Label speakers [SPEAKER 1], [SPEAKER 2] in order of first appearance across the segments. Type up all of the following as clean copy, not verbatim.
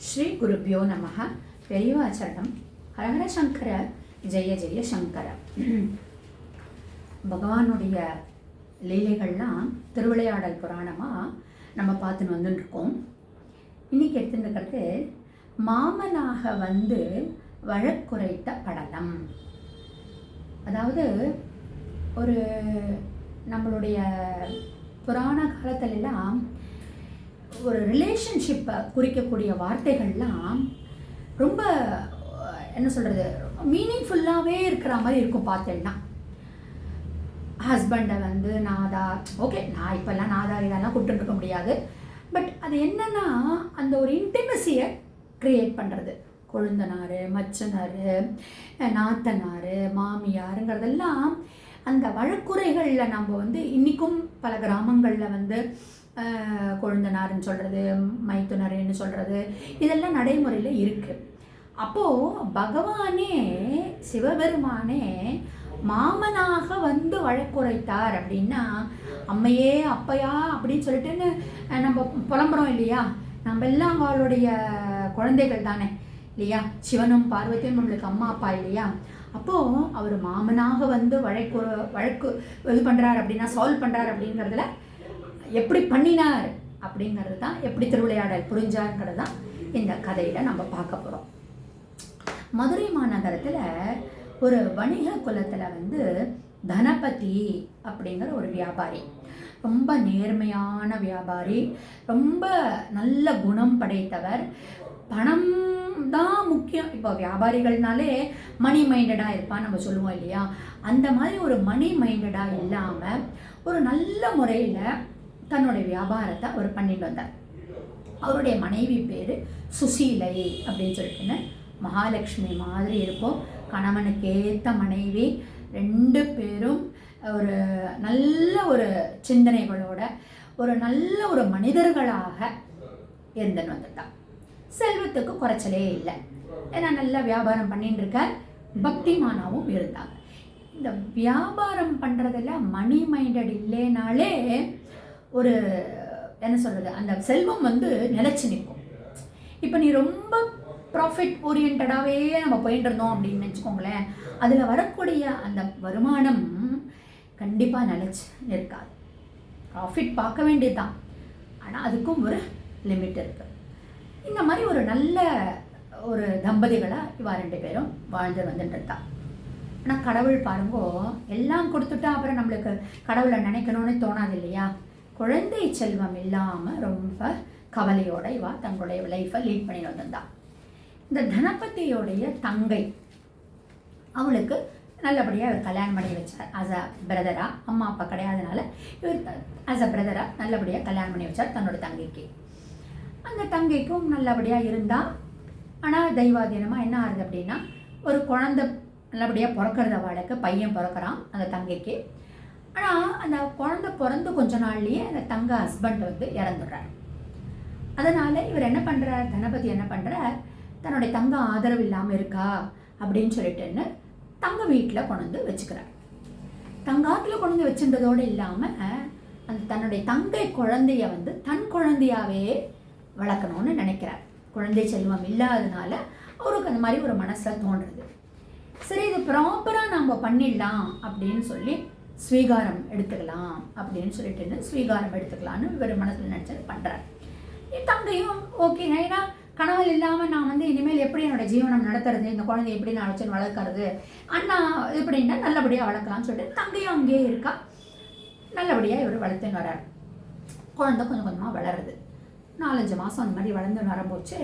[SPEAKER 1] ஸ்ரீ குருப்பியோ நமஹ. பெரியவாச்சரணம். ஹரஹர சங்கர, ஜெய ஜெய சங்கர. பகவானுடைய லீலைகள்லாம் திருவிளையாடல் புராணமாக நம்ம பார்த்துன்னு வந்துட்டுருக்கோம். இன்றைக்கி எடுத்துருக்கிறது மாமனாக வந்து வழக்குரைத்த படலம். அதாவது ஒரு நம்மளுடைய புராண காலத்திலெல்லாம் ஒரு ரிலேஷன்ஷிப்பை குறிக்கக்கூடிய வார்த்தைகள்லாம் ரொம்ப என்ன சொல்கிறது, மீனிங்ஃபுல்லாகவே இருக்கிற மாதிரி இருக்கும். பார்த்தேன்னா ஹஸ்பண்டை வந்து நாதா, ஓகே நான் இப்போல்லாம் நாதா இதெல்லாம் கூப்பிட்டுருக்க முடியாது, பட் அது என்னென்னா அந்த ஒரு இன்டிமசியை க்ரியேட் பண்ணுறது. கொழுந்தனார், மச்சனார், நாத்தனார், மாமியாருங்கிறதெல்லாம் அந்த வழக்குரைகளில் நம்ம வந்து இன்றைக்கும் பல கிராமங்களில் வந்து கொழுந்தனார்னு சொல்கிறது, மைத்துனர்னு சொல்கிறது, இதெல்லாம் நடைமுறையில் இருக்குது. அப்போது பகவானே சிவபெருமானே மாமனாக வந்து வழக்குரைத்தார் அப்படின்னா, அம்மையே அப்பையா அப்படின்னு சொல்லிட்டுன்னு நம்ம புலம்புறோம் இல்லையா? நம்ம எல்லாம் அவளுடைய குழந்தைகள் தானே இல்லையா? சிவனும் பார்வதியும் நம்மளுக்கு அம்மா அப்பா இல்லையா? அப்போது அவர் மாமனாக வந்து வழக்கு இது பண்ணுறார் அப்படின்னா, சால்வ் பண்ணுறார் அப்படிங்கிறதுல எப்படி பண்ணினார் அப்படிங்கிறது தான், எப்படி திருவிளையாடல் புரிஞ்சாருங்கிறது தான் இந்த கதையில் நம்ம பார்க்க போகிறோம். மதுரை மாநகரத்தில் ஒரு வணிக குலத்தில் வந்து தனபதி அப்படிங்கிற ஒரு வியாபாரி, ரொம்ப நேர்மையான வியாபாரி, ரொம்ப நல்ல குணம் படைத்தவர். பணம் தான் முக்கியம். இப்போ வியாபாரிகள்னாலே மணி மைண்டடாக இருப்பான்னு நம்ம சொல்லுவோம் இல்லையா? அந்த மாதிரி ஒரு மணி மைண்டடாக இல்லாமல் ஒரு நல்ல முறையில் தன்னுடைய வியாபாரத்தை அவர் பண்ணிட்டு வந்தார். அவருடைய மனைவி பேர் சுசீலை அப்படின்னு சொல்லிட்டுன்னு, மகாலட்சுமி மாதிரி இருக்கும், கணவனுக்கு ஏற்ற மனைவி. ரெண்டு பேரும் ஒரு நல்ல ஒரு சிந்தனைகளோட ஒரு நல்ல ஒரு மனிதர்களாக இருந்துன்னு வந்துட்டான். செல்வத்துக்கு குறைச்சலே இல்லை, ஏன்னா நல்லா வியாபாரம் பண்ணிட்டு இருக்கார், பக்திமானாவும் இருந்தாங்க. இந்த வியாபாரம் பண்ணுறதில் மணி மைண்டட் இல்லைனாலே ஒரு என்ன சொல்கிறது, அந்த செல்வம் வந்து நிலச்சி நிற்கும். இப்போ நீ ரொம்ப ப்ராஃபிட் ஓரியன்டாகவே நம்ம போயிட்டு இருந்தோம் அப்படின்னு நினச்சிக்கோங்களேன், அதில் வரக்கூடிய அந்த வருமானம் கண்டிப்பாக நிலச்சி நிற்காது. ப்ராஃபிட் பார்க்க வேண்டியது தான், ஆனால் அதுக்கும் ஒரு லிமிட் இருக்குது. இந்த மாதிரி ஒரு நல்ல ஒரு தம்பதிகளாக இவா ரெண்டு பேரும் வாழ்ந்து வந்துட்டு இருந்தா. ஆனால் கடவுள் பாருங்கோ, எல்லாம் கொடுத்துட்டா அப்புறம் நம்மளுக்கு கடவுளை நினைக்கணும்னு தோணாது இல்லையா? குழந்தை செல்வம் இல்லாமல் ரொம்ப கவலையோட இவா தங்களுடைய லைஃப்பை லீட் பண்ணிட்டு வந்திருந்தா. இந்த தனபதியோடைய தங்கை, அவளுக்கு நல்லபடியாக இவர் கல்யாணம் பண்ணி வச்சார். ஆஸ் அ பிரதராக, அம்மா அப்பா கிடையாதுனால இவர் ஆஸ் அ பிரதராக நல்லபடியாக கல்யாணம் பண்ணி வச்சார் தன்னோட தங்கைக்கு. அந்த தங்கைக்கும் நல்லபடியாக இருந்தால், ஆனால் தெய்வாதீனமாக என்ன ஆகுது அப்படின்னா, ஒரு குழந்தை நல்லபடியாக பிறக்கிறத அவளுக்கு பையன் பிறக்கிறான் அந்த தங்கைக்கு. ஆனால் அந்த குழந்தை பிறந்து கொஞ்ச நாள்லேயே அந்த தங்க ஹஸ்பண்ட் வந்து இறந்துடுறார். அதனால் இவர் என்ன பண்ணுறார், தனபதி என்ன பண்ணுறார், தன்னுடைய தங்க ஆதரவு இல்லாமல் இருக்கா அப்படின்னு சொல்லிட்டுன்னு தங்க வீட்டில் கொண்டு வந்து வச்சுக்கிறார். தங்காத்தில் கொண்டு வந்து வச்சுன்றதோடு இல்லாமல் அந்த தன்னுடைய தங்கை குழந்தைய வந்து தன் குழந்தையாகவே வளர்க்கணும்னு நினைக்கிறார். குழந்தை செல்வம் இல்லாததுனால அவருக்கு அந்த மாதிரி ஒரு மனசில் தோன்றுறது. சரி, இது ப்ராப்பராக நம்ம பண்ணிடலாம் அப்படின்னு சொல்லி ஸ்வீகாரம் எடுத்துக்கலாம் அப்படின்னு சொல்லிட்டு ஸ்வீகாரம் எடுத்துக்கலான்னு இவர் மனசில் நினச்சது பண்ணுறார். தங்கையும் ஓகே, ஏன்னா கணவன் இல்லாமல் நான் வந்து இனிமேல் எப்படி என்னோடய ஜீவனம் நடத்துறது, இந்த குழந்தை எப்படி நான் வச்சு வளர்க்கறது, அண்ணா எப்படின்னா நல்லபடியாக வளர்க்கலாம்னு சொல்லிட்டு தங்கையும் அங்கேயே இருக்கா. நல்லபடியாக இவர் வளர்த்துன்னு வர்றார். குழந்தை கொஞ்சம் கொஞ்சமாக வளருது. 4-5 மாதம் அந்த மாதிரி வளர்ந்து வரம்போச்சு.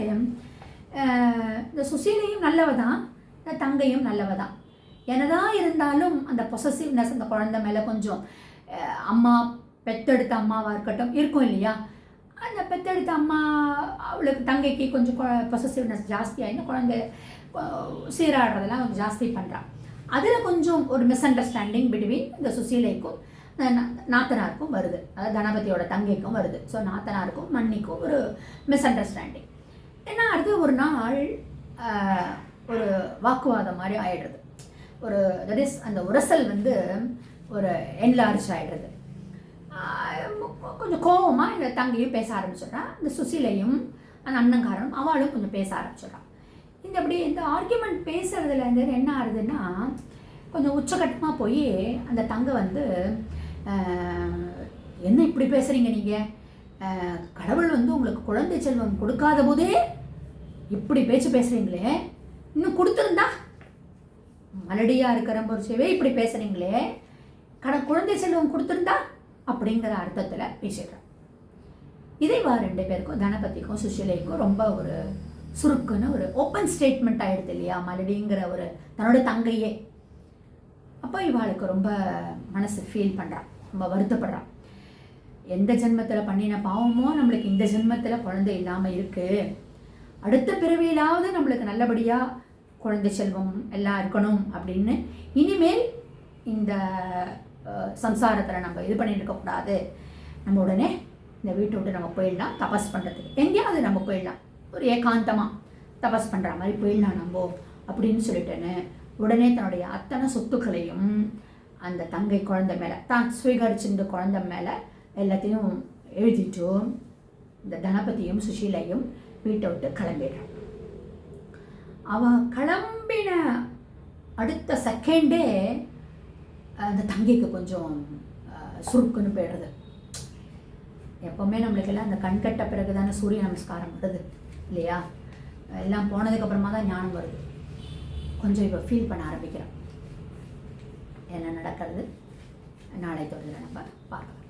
[SPEAKER 1] இந்த சுசீலையும் நல்லவ தான், இந்த தங்கையும் நல்லவ தான். என்னதான் இருந்தாலும் அந்த பொசசிவ்னஸ் அந்த குழந்தை மேலே கொஞ்சம், அம்மா பெத்தெடுத்த அம்மாவாக இருக்கட்டும் இருக்கும் இல்லையா? அந்த பெத்தெடுத்த அம்மா அவளுக்கு தங்கைக்கு கொஞ்சம் பொசசிவ்னஸ் ஜாஸ்தியாகின்னு குழந்தை சீராடுறதெல்லாம் கொஞ்சம் ஜாஸ்தி பண்ணுறான். அதில் கொஞ்சம் ஒரு மிஸ் அண்டர்ஸ்டாண்டிங் பிட்வீன் இந்த சுசீலைக்கும் நாத்தனாருக்கும் வருது, அதாவது தனபதியோட தங்கைக்கும் வருது. ஸோ நாத்தனாருக்கும் மன்னிக்கும் ஒரு மிஸ் அண்டர்ஸ்டாண்டிங். ஏன்னா அடுத்து ஒரு நாள் ஒரு வாக்குவாதம் மாதிரி ஆகிடுறது. ஒரு தட் இஸ் அந்த உரசல் வந்து ஒரு என்லார்ஜ் ஆகிடுறது. கொஞ்சம் கோபமாக இந்த தங்கையும் பேச ஆரம்பிச்சிடுறா. இந்த சுசீலையும் அந்த அண்ணங்காரனும் அவளும் கொஞ்சம் பேச ஆரம்பிச்சிடறான். இந்த ஆர்கியூமெண்ட் பேசுறதுலேருந்து என்ன ஆகுதுன்னா கொஞ்சம் உச்சகட்டமாக போய் அந்த தங்கை வந்து என்ன இப்படி பேசுகிறீங்க நீங்கள், கடவுள் வந்து உங்களுக்கு குழந்தை செல்வம் கொடுக்காத போதே இப்படி பேசுகிறீங்களே, இன்னும் கொடுத்துருந்தா மலடியாக இருக்கிற பொறுச்சவே இப்படி பேசுகிறீங்களே, குழந்தை செல்வம் கொடுத்துருந்தா அப்படிங்கிற அர்த்தத்தில் பேசிடுறேன். இதைவா 2 பேருக்கும் தனபதிக்கும் சுஷீலைக்கும் ரொம்ப ஒரு சுருக்குன்னு ஒரு ஓப்பன் ஸ்டேட்மெண்ட் ஆகிடுது இல்லையா, மலடிங்கிற ஒரு தன்னோட தங்கையே. அப்போ இவாளுக்கு ரொம்ப மனசு ஃபீல் பண்ணுறான், ரொம்ப வருத்தப்படுறான். எந்த ஜென்மத்தில் பண்ணின பாவமோ நம்மளுக்கு இந்த ஜென்மத்தில் குழந்தை இல்லாமல் இருக்குது, அடுத்த பிறவியிலாவது நம்மளுக்கு நல்லபடியாக குழந்தை செல்வம் எல்லாம் இருக்கணும் அப்படின்னு இனிமேல் இந்த சம்சாரத்தில் நம்ம இது பண்ணிட்டு இருக்கக்கூடாது, நம்ம உடனே இந்த வீட்டை விட்டு நம்ம போயிடலாம், தபஸ் பண்ணுறதுக்கு எங்கேயாவது நம்ம போயிடலாம், ஒரு ஏகாந்தமாக தபஸ் பண்ணுற மாதிரி போயிடலாம் நம்ம அப்படின்னு சொல்லிட்டேன்னு உடனே தன்னுடைய அத்தனை சொத்துக்களையும் அந்த தங்கை குழந்தை மேலே தான் ஸ்வீகரிச்சிருந்த குழந்தை மேலே எல்லாத்தையும் எழுதிட்டு இந்த தனபதியும் சுஷீலையும் வீட்டை விட்டு கிளம்பிடுறான். அவன் கிளம்பின அடுத்த செகண்டே அந்த தங்கைக்கு கொஞ்சம் சுருக்குன்னு போயிடுறது. எப்போவுமே நம்மளுக்கெல்லாம் அந்த கண் கட்ட பிறகு தானே சூரிய நமஸ்காரம் வருது இல்லையா, எல்லாம் போனதுக்கப்புறமா தான் ஞானம் வருது. கொஞ்சம் இப்போ ஃபீல் பண்ண ஆரம்பிக்கிறோம். என்ன நடக்கிறது நாளை தொடர்ந்து நம்ம பார்க்கலாம்.